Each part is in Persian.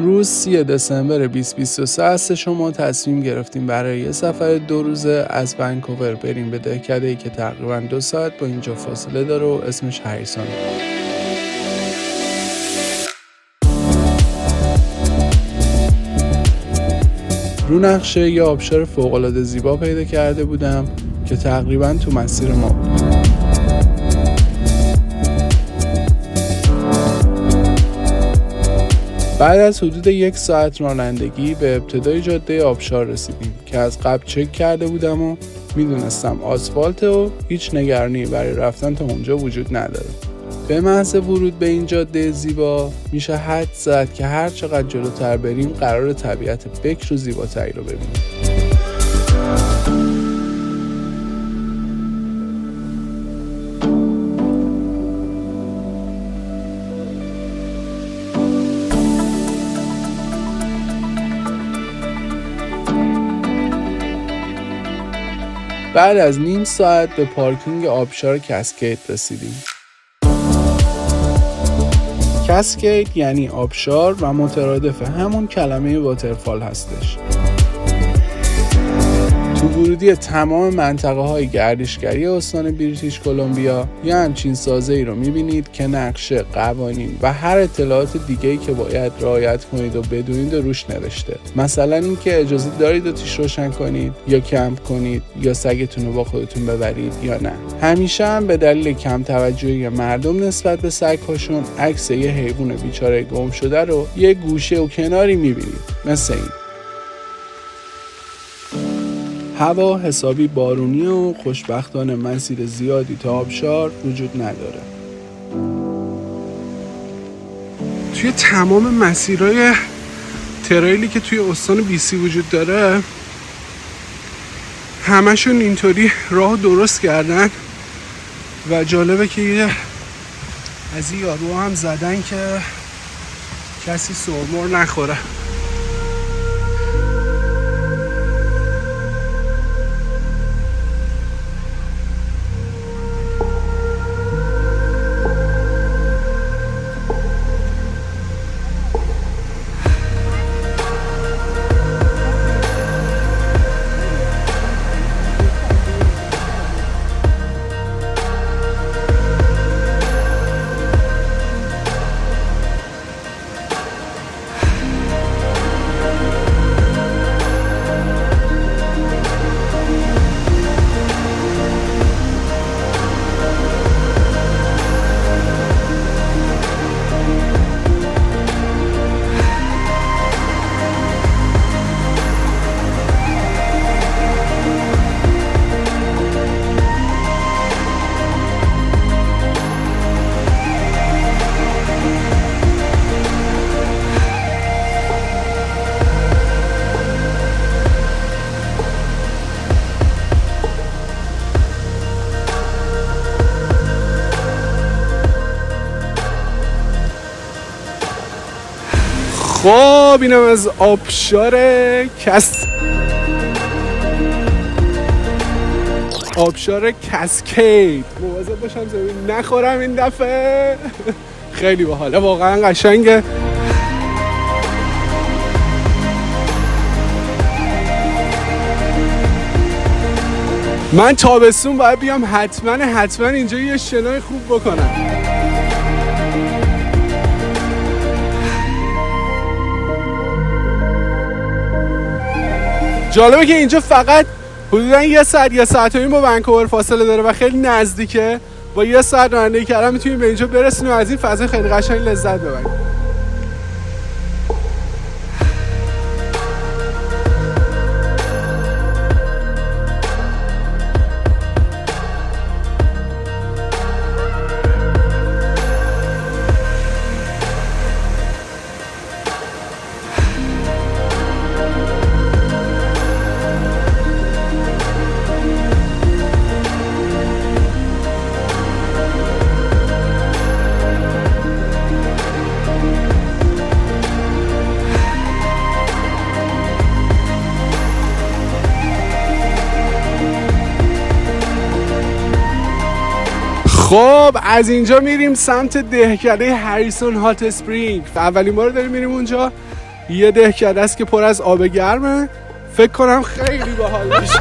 امروز 3 دسامبر 2023 هستش و ما تصمیم گرفتیم برای یه سفر 2 روزه از ونکوور بریم به دهکده‌ای که تقریباً 2 ساعت با اینجا فاصله داره و اسمش هریسون. رو نقشه یه آبشار فوق‌العاده زیبا پیدا کرده بودم که تقریباً تو مسیر ما بود. بعد از حدود 1 ساعت رانندگی به ابتدای جاده آبشار رسیدیم که از قبل چک کرده بودم و میدونستم آسفالت و هیچ نگرانی برای رفتن تا اونجا وجود نداره. به محض ورود به این جاده زیبا میشه حد زد که هر چقدر جلوتر بریم قرار طبیعت بکر و زیباتری رو ببینیم. بعد از نیم ساعت به پارکینگ آبشار کسکید رسیدیم. کسکید یعنی آبشار و مترادف همون کلمه واترفال هستش. تو ورودی تمام منطقه های گردشگری استان بریتیش کلمبیا یه همچین سازه‌ای رو میبینید که نقشه، قوانین و هر اطلاعات دیگه‌ای که باید رعایت کنید و بدونید روش نوشته. مثلا اینکه اجازه دارید آتیش روشن کنید یا کمپ کنید یا سگتون رو با خودتون ببرید یا نه. همیشه هم به دلیل کم توجهی مردم نسبت به سگ‌هاشون عکس یه حیوان بیچاره گم شده رو یه گوشه و کناری میبینید. مثل این. هوا حسابی بارونی و خوشبختانه مسیر زیادی تا آبشار وجود نداره. توی تمام مسیرهای تریلی که توی استان BC وجود داره همشون اینطوری راه درست کردن و جالبه که یه از این یارو هم زدن که کسی سرمور نخوره. خب اینم از آبشار کسکید. مواظب باشم زمین نخورم این دفعه. خیلی باحاله، واقعا قشنگه. من تابستون باید بیام حتما اینجا یه شنای خوب بکنم. جالبه که اینجا فقط حدوداً 1 ساعت و نیم با ونکوور فاصله داره و خیلی نزدیکه. با 1 ساعت رانندگی کردن میتونیم به اینجا برسیم و از این فضا خیلی قشنگ لذت ببریم. خب از اینجا میریم سمت دهکده هریسون هات اسپرینگ. اولین بار داریم میریم اونجا یه دهکده است که پر از آب گرمه. فکر کنم خیلی باحال میشه.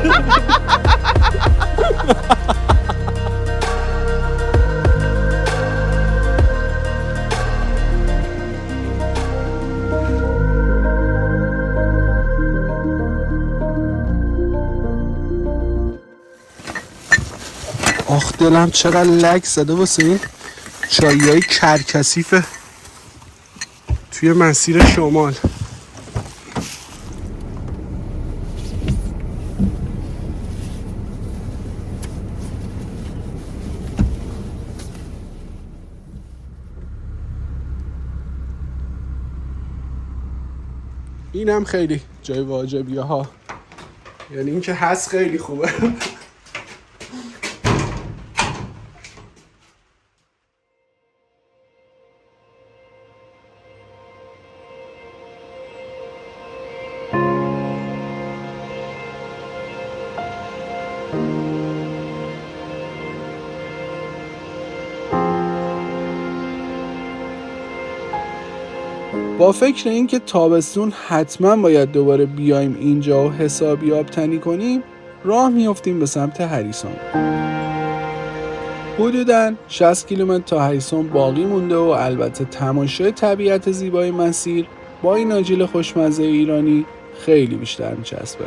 آخ دلم چقدر لک زده واسه این چاییای کرکسیف توی مسیر شمال. اینم خیلی جای واجبیه ها، یعنی این که هست خیلی خوبه. با فکر این که تابستون حتما باید دوباره بیایم اینجا و حسابی آبتنی کنیم، راه میافتیم به سمت هریسون. حدوداً 60 کیلومتر تا هریسون باقی مونده و البته تماشای طبیعت زیبای مسیر با این آجیل خوشمزه ایرانی خیلی بیشتر میچسبه.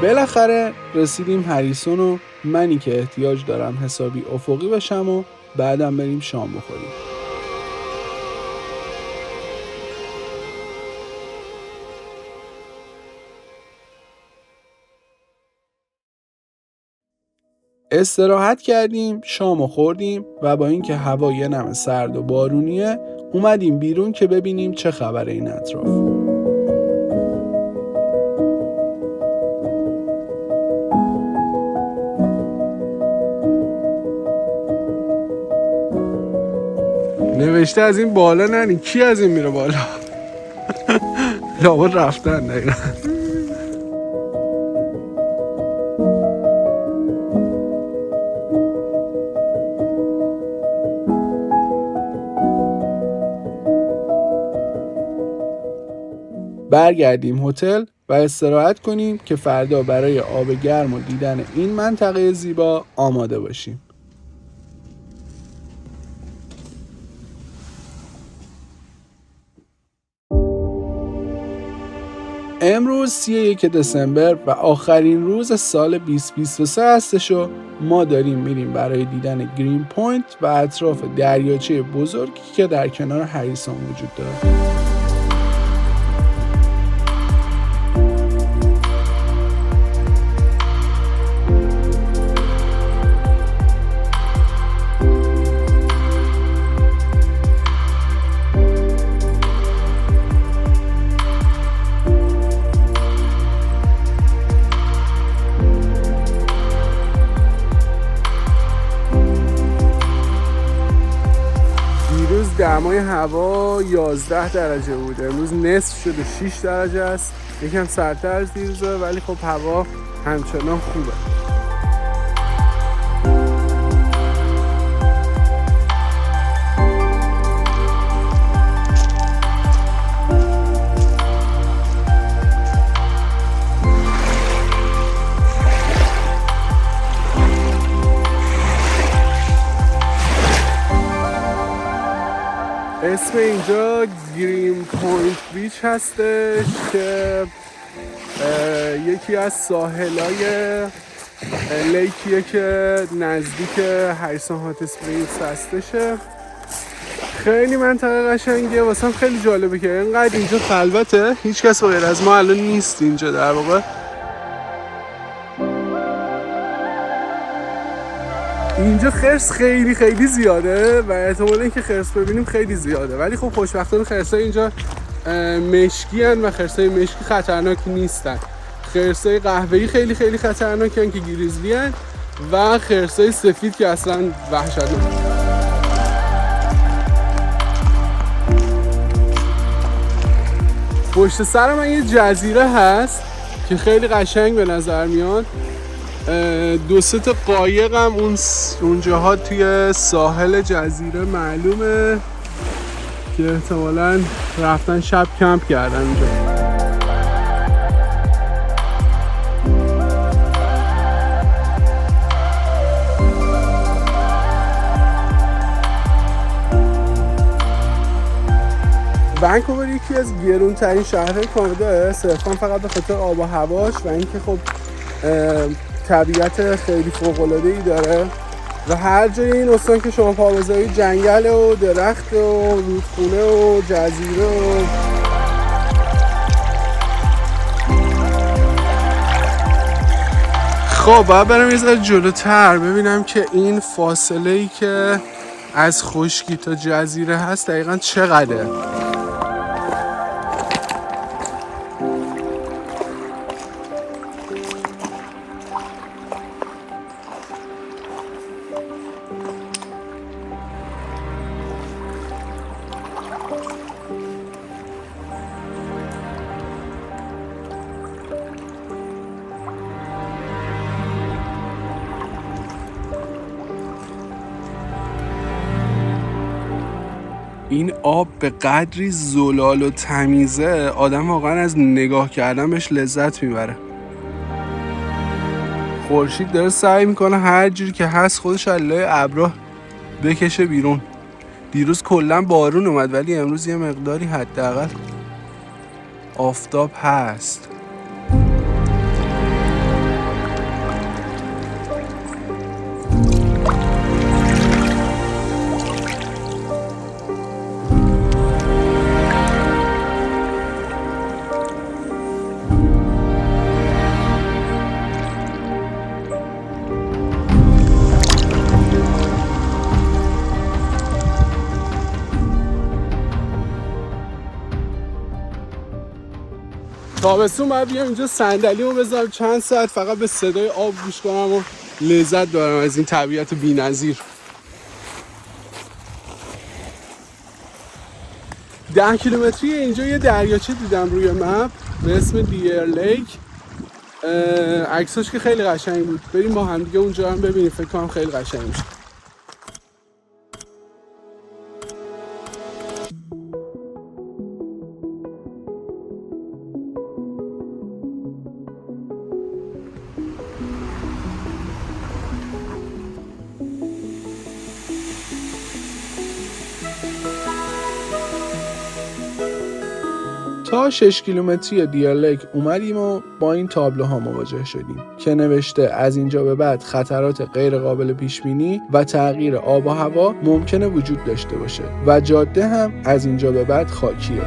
بالاخره رسیدیم هریسون و منی که احتیاج دارم حسابی افقی بشم و بعدم بریم شام بخوریم. استراحت کردیم، شامو خوردیم و با اینکه هوا یه نمه سرد و بارونیه اومدیم بیرون که ببینیم چه خبره این اطراف. نوشته از این بالا نرین. کی از این میره بالا؟ لابد رفتن دقیقا. برگردیم هتل و استراحت کنیم که فردا برای آب گرم و دیدن این منطقه زیبا آماده باشیم. امروز 31 دسامبر و آخرین روز سال 2023 هستش و ما داریم میریم برای دیدن گرین پوینت و اطراف دریاچه بزرگی که در کنار هریسون وجود داره. دمای هوا 11 درجه بود، امروز نصف شده 6 درجه است، یکم سردتر از دیروزه ولی خب هوا همچنان خوبه. اسم اینجا گرین پوینت بیچ هستش که یکی از ساحلای لیکیه که نزدیک هریسون هات اسپرینگز هستشه. خیلی منطقه قشنگه، واسم خیلی جالبه که اینقدر اینجا خلوته، هیچ کس غیر از ما الان نیست اینجا. در واقع اینجا خرس خیلی خیلی زیاده و احتمال اینکه خرس ببینیم خیلی زیاده، ولی خب خوشبختانه خرسای اینجا مشکی هن و خرسای مشکی خطرناک نیستن. خرسای قهوه‌ای خیلی خیلی خطرناکن که گریزلی هن و خرسای سفید که اصلا وحشتناک. پشت سر من یه جزیره هست که خیلی قشنگ به نظر میاد. 2-3 تا قایق هم اونجاها توی ساحل جزیره معلومه که احتمالاً رفتن شب کمپ کردن اونجا. ونکوور یکی از گرونترین شهرهای کانادا، صرفا فقط به خاطر آب و هواش و اینکه خب طبیعت خیلی فوق‌العاده‌ای داره و هر جای این استان که شما پا بذارید جنگل و درخت و رودخونه و جزیره و خب باید برم یه ذره جلوتر ببینم که این فاصله‌ای که از خشکی تا جزیره هست دقیقاً چقدره. این آب به قدری زلال و تمیزه آدم واقعا از نگاه کردن بهش لذت میبره. خورشید داره سعی میکنه هر جوری که هست خودش از لای ابرها بکشه بیرون. دیروز کلا بارون اومد ولی امروز یه مقداری حداقل آفتاب هست. تابستون باید بیام اینجا صندلیمو بذارم چند ساعت فقط به صدای آب گوش کنم و لذت دارم از این طبیعت بی‌نظیر. 10 کیلومتری اینجا یه دریاچه دیدم روی مپ به اسم دیر لیک. عکساش که خیلی قشنگ بود. بریم با هم دیگه اونجا هم ببینیم، فکر کنم خیلی قشنگ میشه. تا 6 کیلومتری دیر لیک اومدیم و با این تابلوها مواجه شدیم که نوشته از اینجا به بعد خطرات غیر قابل پیش بینی و تغییر آب و هوا ممکنه وجود داشته باشه و جاده هم از اینجا به بعد خاکیه.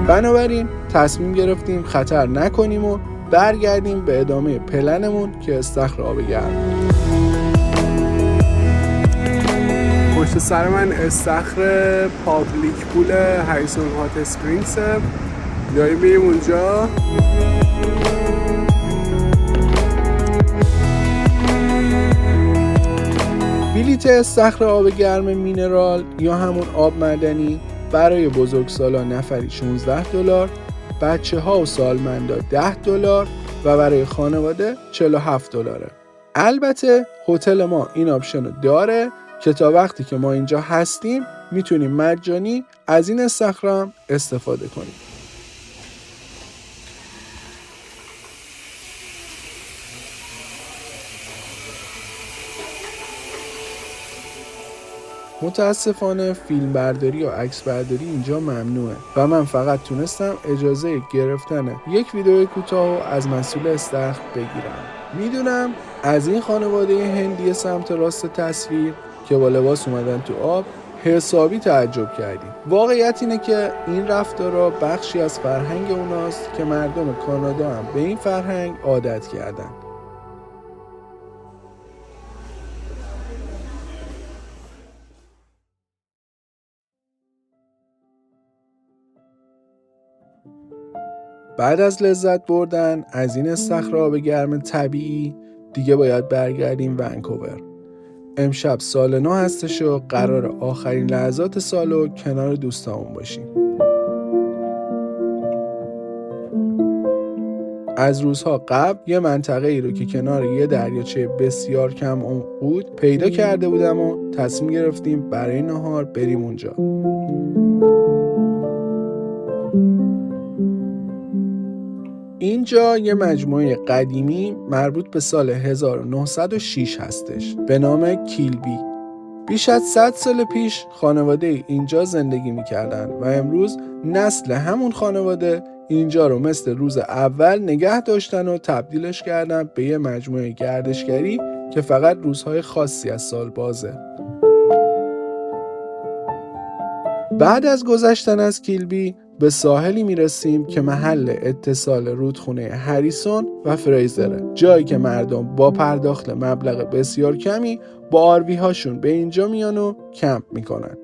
بنابراین تصمیم گرفتیم خطر نکنیم و برگردیم به ادامه پلنمون که استخر آب گرم. پشت سر من استخر پابلیک پول هریسون هات اسپرینگز داریم بریم اونجا. بلیت استخر آب گرم مینرال یا همون آب معدنی برای بزرگسالان نفری $16، بچه ها و سالمندا $10 و برای خانواده $47. البته هتل ما این آپشن رو داره که تا وقتی که ما اینجا هستیم میتونیم مجانی از این استخرام استفاده کنیم. متاسفانه فیلم برداری و عکس برداری اینجا ممنوعه و من فقط تونستم اجازه گرفتن یک ویدیو کوتاه و از مسئول استخر بگیرم. میدونم از این خانواده هندی سمت راست تصویر که با لباس اومدن تو آب حسابی تعجب کردیم. واقعیت اینه که این رفتارا بخشی از فرهنگ اوناست که مردم کانادا هم به این فرهنگ عادت کردن. بعد از لذت بردن از این استخر آب گرم طبیعی دیگه باید برگردیم ونکوور. امشب سال نو هستش و قرار آخرین لحظات سالو کنار دوستامون باشیم. از روزها قبل یه منطقه ای رو که کنار یه دریاچه بسیار کم عمق بود پیدا کرده بودم و تصمیم گرفتیم برای نهار بریم اونجا. اینجا یه مجموعه قدیمی مربوط به سال 1906 هستش به نام کیلبی. بیش از 100 سال پیش خانواده اینجا زندگی میکردن و امروز نسل همون خانواده اینجا رو مثل روز اول نگه داشتن و تبدیلش کردن به یه مجموعه گردشگری که فقط روزهای خاصی از سال بازه. بعد از گذشتن از کیلبی به ساحلی میرسیم که محل اتصال رودخونه هریسون و فریزره، جایی که مردم با پرداخت مبلغ بسیار کمی با آروی هاشون به اینجا میان و کمپ میکنن.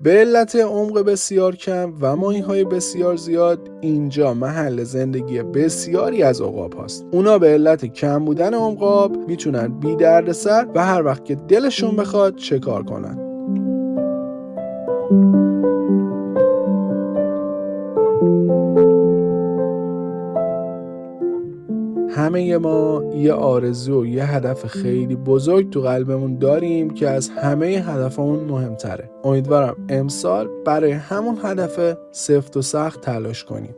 به علت عمق بسیار کم و ماهی‌های بسیار زیاد اینجا محل زندگی بسیاری از عقاب هاست. اونا به علت کم بودن عمق آب میتونن بی دردسر و هر وقت که دلشون بخواد شکار کنن. همه ما یه آرزو و یه هدف خیلی بزرگ تو قلبمون داریم که از همه هدفمون مهمتره. امیدوارم امسال برای همون هدف سفت و سخت تلاش کنیم.